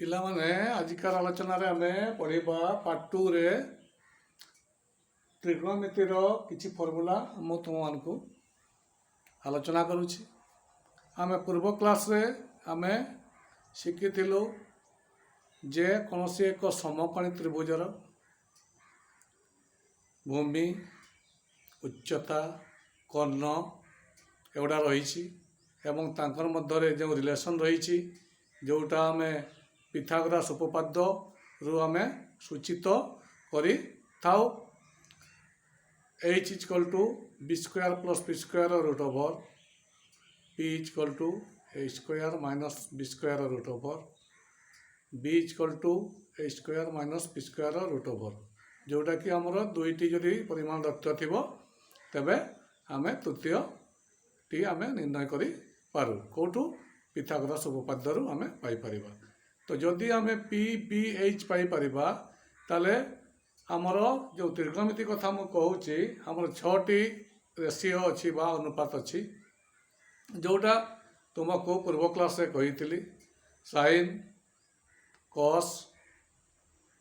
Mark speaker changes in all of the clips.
Speaker 1: ପିଲାମାନେ ଆଜିକାର ଆଲୋଚନାରେ ଆମେ ପଢ଼ିବା ପାର୍ଟ 2ରେ ତ୍ରିକୋଣମିତିର କିଛି ଫର୍ମୁଲା ମୁଁ ତୁମମାନଙ୍କୁ ଆଲୋଚନା କରୁଛି। ଆମେ ପୂର୍ବ କ୍ଲାସ୍ରେ ଆମେ ଶିଖିଥିଲୁ ଯେ କୌଣସି ଏକ ସମକୋଣୀ ତ୍ରିଭୁଜର ଭୂମି, ଉଚ୍ଚତା, କର୍ଣ୍ଣ ଏଗୁଡ଼ା ରହିଛି ଏବଂ ତାଙ୍କର ମଧ୍ୟରେ ଯେଉଁ ରିଲେସନ୍ ରହିଛି ଯେଉଁଟା ଆମେ ପିଥାଗୋରାସ ଉପପାଦ୍ୟରୁ ଆମେ ସୂଚିତ କରିଥାଉ। h = b² + p² route over p = a² - b² route over b = a² - p² route over, ଯେଉଁଟାକି ଆମର ଦୁଇଟି ଯଦି ପରିମାଣ ତଥ୍ୟ ଥିବ ତେବେ ଆମେ ତୃତୀୟଟି ଆମେ ନିର୍ଣ୍ଣୟ କରିପାରୁ। କେଉଁଠୁ? ପିଥାଗୋରାସ ଉପପାଦ୍ୟରୁ ଆମେ ପାଇପାରିବା। ତ ଯଦି ଆମେ p b h ପାଇପାରିବା ତାହେଲେ ଆମର ଯେଉଁ ତ୍ରିକୋଣମିତି କଥା ମୁଁ କହୁଛି ଆମର 6ଟି ରେସିଓ ଅଛି ବା ଅନୁପାତ ଅଛି, ଯେଉଁଟା ତୁମକୁ ପୂର୍ବ କ୍ଲାସ୍ରେ କହିଥିଲି। Sine, cos,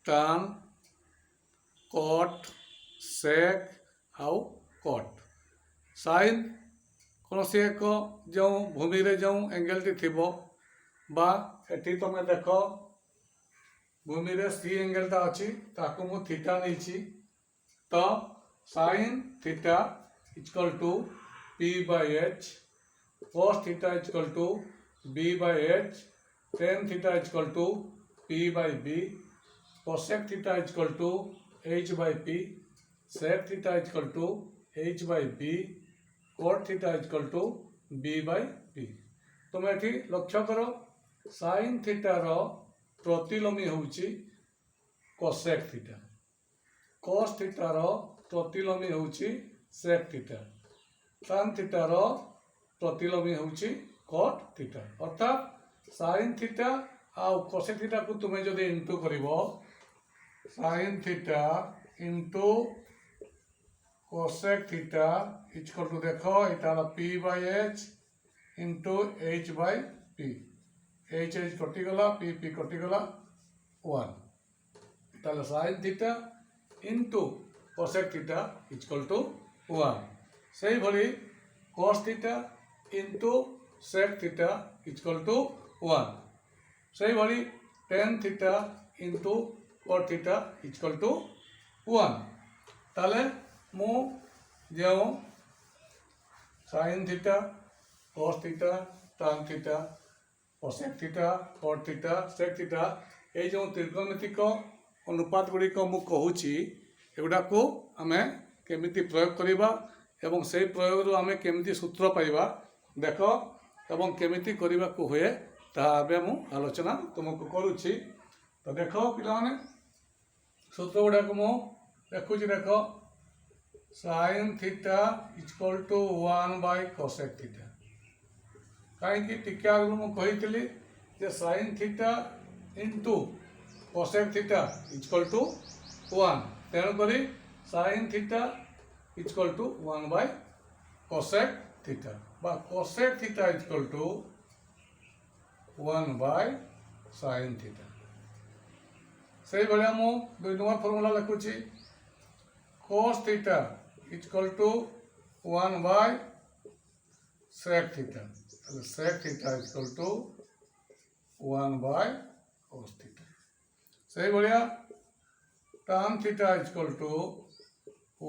Speaker 1: tan, cot, sec ଆଉ କଟ୍। ସାଇନ୍ କୌଣସି ଏକ ଯେଉଁ ଭୂମିରେ ଯେଉଁ ଏଙ୍ଗେଲଟି ଥିବ ବା ଏଠି ତୁମେ ଦେଖ ଭୂମିରେ ସି ଏଙ୍ଗେଲଟା ଅଛି, ତାକୁ ମୁଁ ଥିଟା ନେଇଛି। ତ sine theta = p/h, cos theta = b/h, tan theta = p/b, cosec theta = h/p, sec theta = h/b, cot theta = b/p। ତୁମେ ଏଠି ଲକ୍ଷ୍ୟ କର ସାଇନ୍ ଥିଟାର ପ୍ରତିଲୋମୀ ହେଉଛି cosec ଥିଟା, cos ଥିଟାର ପ୍ରତିଲୋମୀ ହେଉଛି sec ଥିଟା, tan ଥିଟାର ପ୍ରତିଲୋମୀ ହେଉଛି cot ଥିଟା। ଅର୍ଥାତ୍ ସାଇନ୍ ଥିଟା ଆଉ cosec ଥିଟାକୁ ତୁମେ ଯଦି ଇଣ୍ଟୁ କରିବ, sine theta into cosec theta = ଦେଖ ଏଇଟା ହେଲା p/h ଇଣ୍ଟୁ h/p, h କଟିଗଲା, p କଟିଗଲା 1। ତାହେଲେ sine theta into cosec theta = 1। ସେଇଭଳି cos theta into sec theta = 1। ସେଇଭଳି tan theta into cot theta = 1। ତାହେଲେ ମୁଁ ଯେଉଁ sine theta, cos theta, tan theta, cosec theta, cot theta, sec theta এই ଯେଉଁ ତ୍ରିକୋଣମିତିକ ଅନୁପାତ ଗୁଡ଼ିକ ମୁଁ କହୁଛି ଏଗୁଡ଼ାକୁ ଆମେ କେମିତି ପ୍ରୟୋଗ କରିବା ଏବଂ ସେହି ପ୍ରୟୋଗରୁ ଆମେ କେମିତି ସୂତ୍ର ପାଇବା ଦେଖ ଏବଂ କେମିତି କରିବାକୁ ହୁଏ ତାହା ଏବେ ମୁଁ ଆଲୋଚନା ତୁମକୁ କରୁଛି। ତ ଦେଖ ପିଲାମାନେ, ସୂତ୍ର ଗୁଡ଼ାକୁ ମୁଁ ଲେଖୁଛି। ଦେଖ ସାଇନ୍ ଥିଟା = 1/cosec ଥିଟା। କାହିଁକି? ଟିକେ ଆଗରୁ ମୁଁ କହିଥିଲି ଯେ sine theta into cosec theta = 1। ତେଣୁକରି ସାଇନ୍ ଥିଟା = 1/cosec ଥିଟା ବା cosec ଥିଟା = 1/sin ଥିଟା। ସେଇଭଳିଆ ମୁଁ 2 ନମ୍ବର ଫର୍ମୁଲା ଲେଖୁଛି। cos theta = 1/sec theta. ତାହେଲେ sec ଥିଟା = 1/cos ଥିଟା। ସେଇଭଳିଆ tan theta =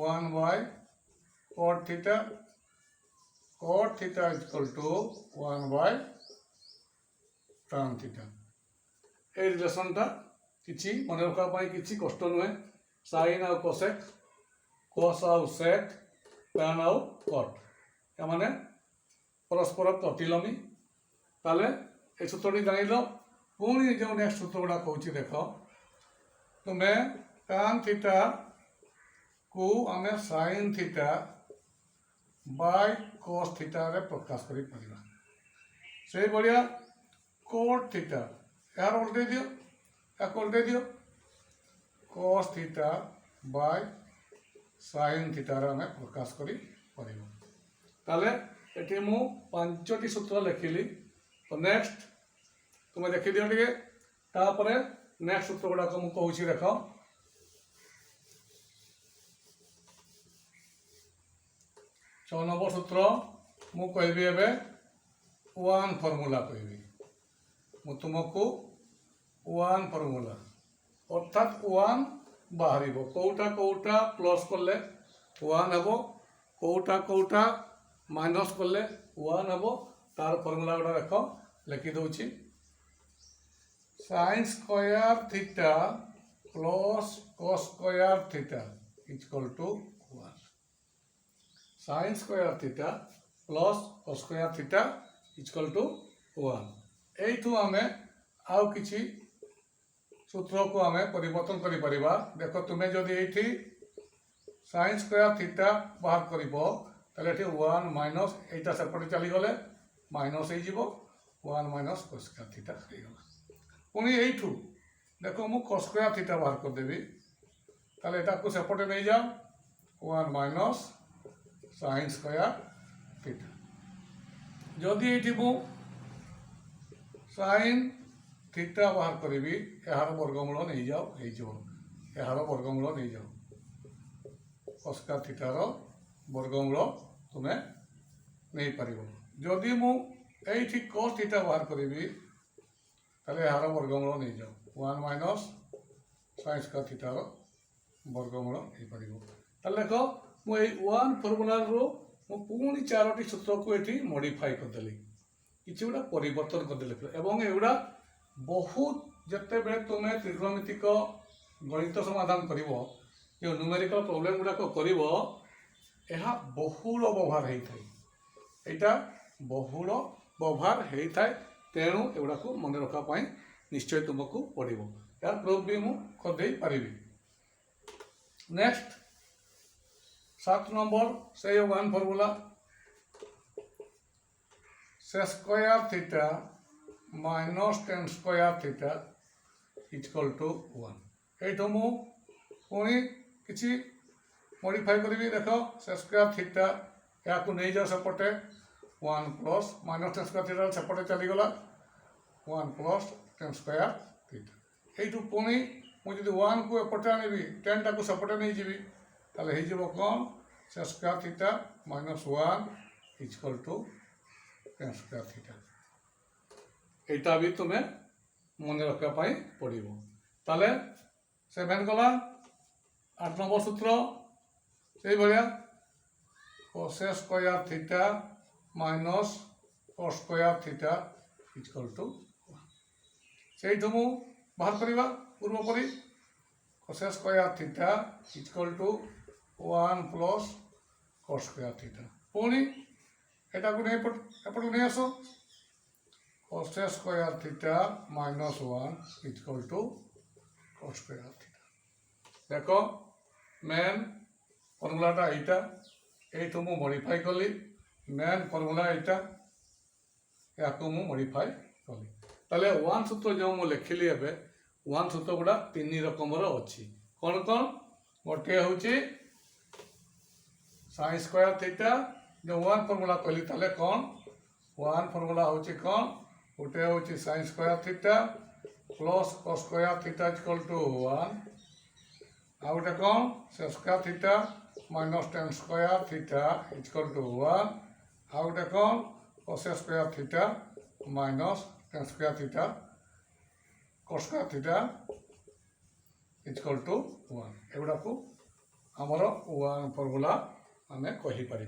Speaker 1: 1/cot theta, cot theta = 1/tan theta. এই ରିଲେସନ୍ଟା କିଛି ମନେ ରଖିବା ପାଇଁ କିଛି କଷ୍ଟ ନୁହେଁ। ସାଇନ୍ ଆଉ cosec, cos ଆଉ sec, tan ଆଉ cot ଏମାନେ ପରସ୍ପର ପ୍ରତିଲୋମୀ। ତାହେଲେ ଏ ସୂତ୍ରଟି ଜାଣିଲ। ପୁଣି ଯେଉଁ ନେକ୍ସଟ ସୂତ୍ର ଗୁଡ଼ା କହୁଛି ଦେଖ, ତୁମେ tan ଥିଟାକୁ ଆମେ ସାଇନ୍ ଥିଟା cos ଥିଟାରେ ପ୍ରକାଶ କରିପାରିବା। ସେଇଭଳିଆ cot ଥିଟା ଏହାର ଓଲଟେଇ ଦିଅ, ଏହାକୁ ଓଲଟେଇ ଦିଅ, cos ଥିଟା sin ଥିଟାରେ ଆମେ ପ୍ରକାଶ କରିପାରିବା। ତାହେଲେ ଏଠି ମୁଁ 5ଟି ସୂତ୍ର ଲେଖିଲି। ତ ନେକ୍ସଟ ତୁମେ ଦେଖିଦିଅ ଟିକେ तापरे नेक्स्ट सूत्र गुड़ाक मुझे कहूँ देख 6 नंबर सूत्र मु कहबी एबे वन फॉर्मूला कहबी मु तुमको वन फॉर्मूला अर्थात वन बाहर कौटा कौटा प्लस कले वन हे कौटा कौटा माइनस कले वन हे तार फॉर्मूला गुड़ा देख लिखिदे sin square theta plus cos square theta equal to 1 sin square theta plus cos square theta equal to 1 एठू आमे आउ किछि सूत्र को आमे परिवर्तन करि परिबा देखो तुमे जदि एठी sin स्क्वायर थीटा बाहर करिवो ताले एठी 1 माइनस एटा सेपटे चली गले माइनस हे जिवो 1 माइनस cos स्क्वायर थीटा हे गला पुणी एठू देखो मु cos स्क्वायर थीटा बाहर कर देबी ताले एटा को सेपटे नै जाओ 1 माइनस sin स्क्वायर थीटा जदि एठी मु sin थीटा बाहर करी यार वर्गमूल नहीं जाओ यार वर्गमूल नहीं जाओ cos स्क्वायर थीटार वर्गमूल तुम्हें नहीं पार जदि मु एठी cos थीटा बाहर करी ताले यार वर्गमूल नहीं जाओ 1 माइनस sin स्क्वायर थीटार वर्गमूल नहीं पार ताले देख मुझे वन फॉर्मूला रो मु पुणी 4टी सूत्र को ये मॉडिफाई करदेली किसी गुड़ा परिवर्तन करदेली एवं एगुड़ा बहुत जिते बड़े तुम्हें त्रिकोणमितिक गणित समाधान कर न्यूमेरिकल प्रॉब्लम गुड़ाक कर बहुल व्यवहार होता है यहाँ बहुल व्यवहार होता है तेणु एगुड़ा मन रखापी निश्चय तुमको पड़ो यार प्रूफ भी मुझे पारि नेक्स्ट 7 नंबर से वन फॉर्मूला से square theta minus tan square theta equal to 1 एठो मु पुणी किछि मॉडिफाई करी देख से स्क्वायर थीटा या को नहीं जाओ सेपटे 1 plus minus tan square theta सेपटे चली गला 1 प्लस tan स्क्वायर थीटा एठो पुणी मुझे 1 को एपटे आनिबी tan टा को सेपटे नहीं जीवी ताले हे जीवो कोन से square theta minus 1 equal to tan square theta एटा भी तुम्हें मन रखापी पड़ो ताले 7 गला 8 नंबर सूत्र से भाया cos square theta minus cos square theta equal to 1 से बाहर करवा पूर्वपरी cos square theta equal to 1 plus cos square theta पुणी एटा को एपट नहीं आस cos square theta minus 1 equal to cos square theta देख मेन फॉर्मूलाटा यहाँ मु मॉडिफाई कली मेन फॉर्मूला यहाँ या मु मॉडिफाई कली ताले वन सूत्र जो मु लिखिली एबे वन सूत्र गुड़ा 3 रकमर अच्छी कौन कौन गोटे हूँ sin स्क्वायर थीटा जो वन फॉर्मूला कहली ताले कौन वन फॉर्मूला हूँ कौन गोटे हूँ sin square theta plus cos square theta equal to 1 आ गोटे कौन sec square theta minus tan square theta equal to 1 आ गोटे कौन cos square theta minus tan square theta cos square theta equal to 1 एगुड़ा को आमर वन फॉर्मूला आम कहीपर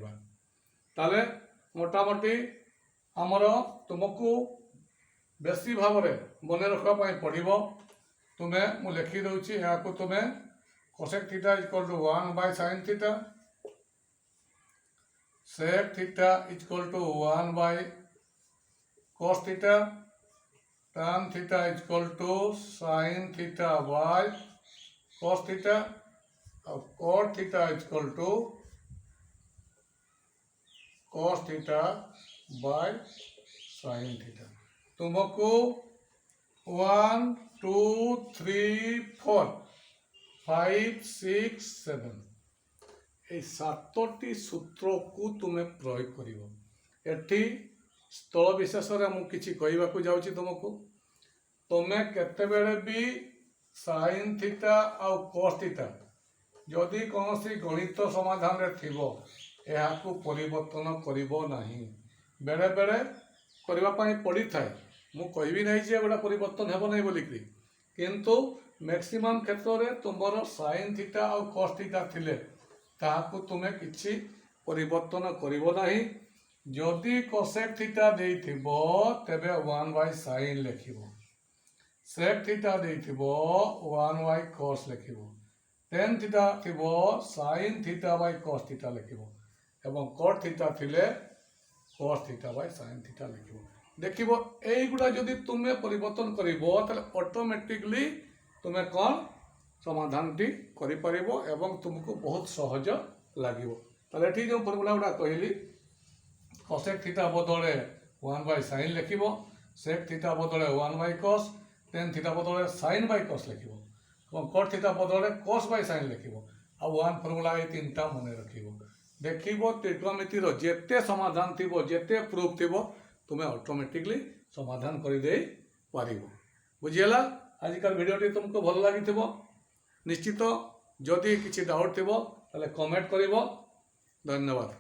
Speaker 1: ताले मोटामोटी आमर तुमको बेसी भाव मन रखापी पड़ो तुम्हें मु लिखी दूसरी यहाँ को तुम्हें cosec theta equal to 1 by sin theta sec theta equal to 1 by cos theta tan theta equal to sin थीटा बाय cos थीटा और cot theta equal to cos theta by sin theta तुमको 1 2 3 4 5 6 7 ये 7टी सूत्र को तुम्हें प्रयोग कर स्थल विशेष मुझे कहवाक जाऊँगी तुमको तुम्हें केतेबेले भी साइन थीटा आउ कॉस थीटा जदि कौन गणित समाधान रे थिबो एहाकु परिवर्तन करिबो नाही। बेले बेले करबा पई पड़ी थाए मु कहबी नहीं जे गोटा परिवर्तन हेबो नहीं बोलिकी, किंतु मैक्सिमम क्षेत्र में तुमर साइन थीटा आउ कॉस थीटा थिले ताहाकु तुमे किछि परिवर्तन करिबो नाही। जदि कोसेक थीटा देइथिबो तेबे 1/sin लिखिबो, सेक थीटा देइथिबो 1/cos लिखिबो, टेन थीटा थिबो sin θ/cos थीटा लिखिबो एवं cot थीटा थिले cos θ/sin थीटा लिखिबो। देखिबो एइगुडा जदि तुमे परिवर्तन करिबो ताले ऑटोमेटिकली तुमे कोन समाधानटी करि परिबो एवं तुमको बहुत सहज लागिबो। ताले एठी जो फॉर्मूला गुडा कहली cosec थीटा बदले 1/sin लिखिबो, sec थीटा बदले 1/cos, tan थीटा बदले sin/cos लिखिबो और cot थीटा बदले cos/sin लिखिबो आ वन फॉर्मूला ए तीनटा मने रखिबो। देखिबो त्रिकोणमितिर जेते समाधान थिबो जेते प्रूफ थिबो तुमे ऑटोमेटिकली समाधान करि दे पारिबो। बुझियला आजिकल वीडियोटी तुमको भल लागिथिबो निश्चित जदि किछि डाउट थिबो ताले कमेंट करिबो। धन्यवाद।